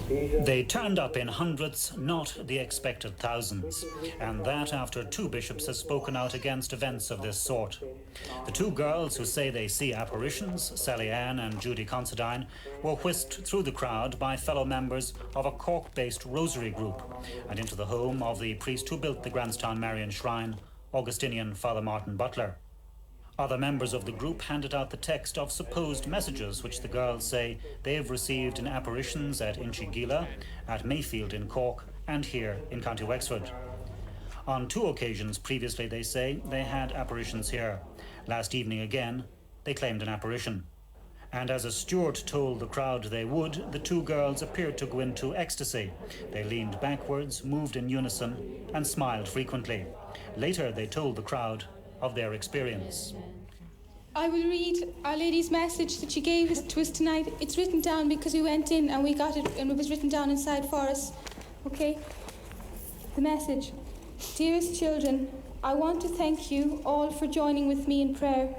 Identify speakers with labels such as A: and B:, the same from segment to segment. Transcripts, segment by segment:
A: They turned up in hundreds, not the expected thousands, and that after two bishops have spoken out against events of this sort. The two girls who say they see apparitions, Sally-Ann and Judy Considine, were whisked through the crowd by fellow members of a Cork-based rosary group and into the home of the priest who built the Grantstown Marian shrine, Augustinian Father Martin Butler. Other members of the group handed out the text of supposed messages which the girls say they have received in apparitions at Inchigeelagh, at Mayfield in Cork, and here in County Wexford. On two occasions previously, they say, they had apparitions here. Last evening again, they claimed an apparition. And as a steward told the crowd they would, the two girls appeared to go into ecstasy. They leaned backwards, moved in unison, and smiled frequently. Later, they told the crowd of their experience.
B: I will read Our Lady's message that she gave to us tonight. It's written down because we went in and we got it, and it was written down inside for us. Okay? The message. Dearest children, I want to thank you all for joining with me in prayer.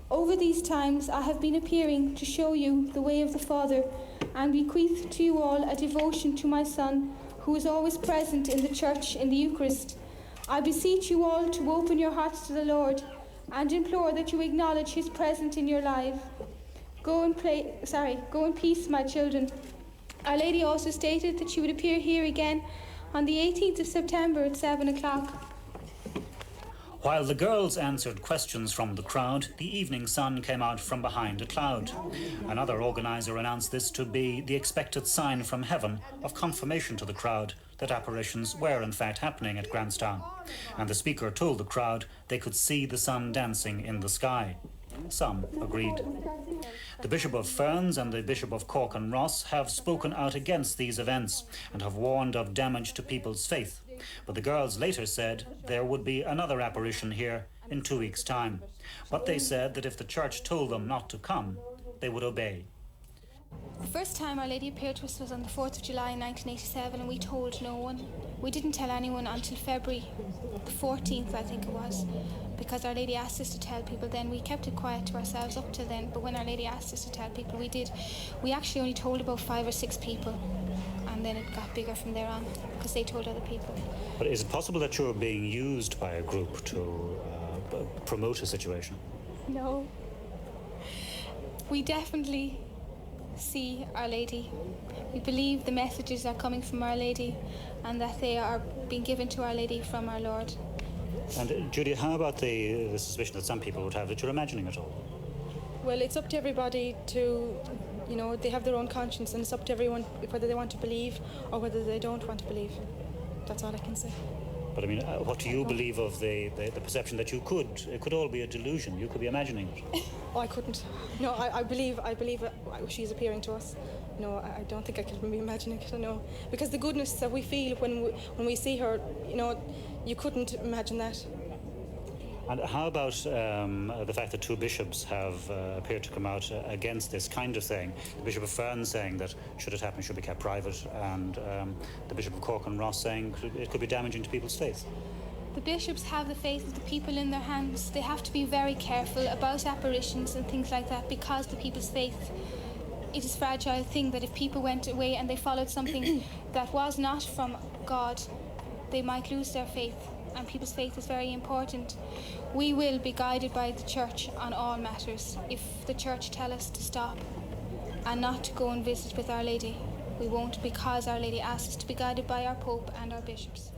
B: Over these times I have been appearing to show you the way of the Father and bequeath to you all a devotion to my Son, who is always present in the Church in the Eucharist. I beseech you all to open your hearts to the Lord and implore that you acknowledge his presence in your life. Go in peace, my children. Our Lady also stated that she would appear here again on the 18th of September at 7 o'clock.
A: While the girls answered questions from the crowd, the evening sun came out from behind a cloud. Another organizer announced this to be the expected sign from heaven of confirmation to the crowd that apparitions were in fact happening at Grantstown. And the speaker told the crowd they could see the sun dancing in the sky. Some agreed. The Bishop of Ferns and the Bishop of Cork and Ross have spoken out against these events and have warned of damage to people's faith. But the girls later said there would be another apparition here in 2 weeks' time. But they said that if the church told them not to come, they would obey.
B: The first time Our Lady appeared to us was on the 4th of July 1987, and we told no one. We didn't tell anyone until February the 14th, I think it was, because Our Lady asked us to tell people then. We kept it quiet to ourselves up till then, but when Our Lady asked us to tell people, we did. We actually only told about 5 or 6 people, and then it got bigger from there on, because they told other people.
A: But is it possible that you're being used by a group to promote a situation?
B: No. We definitely see Our Lady. We believe the messages are coming from Our Lady and that they are being given to Our Lady from our Lord.
A: And Judy, how about the suspicion that some people would have that you're imagining it all?
C: Well, it's up to everybody to, they have their own conscience, and it's up to everyone whether they want to believe or whether they don't want to believe. That's all I can say.
A: But I mean, what do you believe of the perception that it could all be a delusion? You could be imagining it.
C: Oh, I couldn't. No, I believe she's appearing to us. No, I don't think I can be imagining it. No, because the goodness that we feel when we see her, you couldn't imagine that.
A: And how about the fact that two bishops have appeared to come out against this kind of thing? The Bishop of Ferns saying that should it happen, it should be kept private, and the Bishop of Cork and Ross saying it could be damaging to people's faith.
B: The bishops have the faith of the people in their hands. They have to be very careful about apparitions and things like that, because the people's faith, it is a fragile thing that if people went away and they followed something that was not from God, they might lose their faith. And people's faith is very important. We will be guided by the Church on all matters. If the Church tell us to stop and not to go and visit with Our Lady, we won't, because Our Lady asks us to be guided by our Pope and our bishops.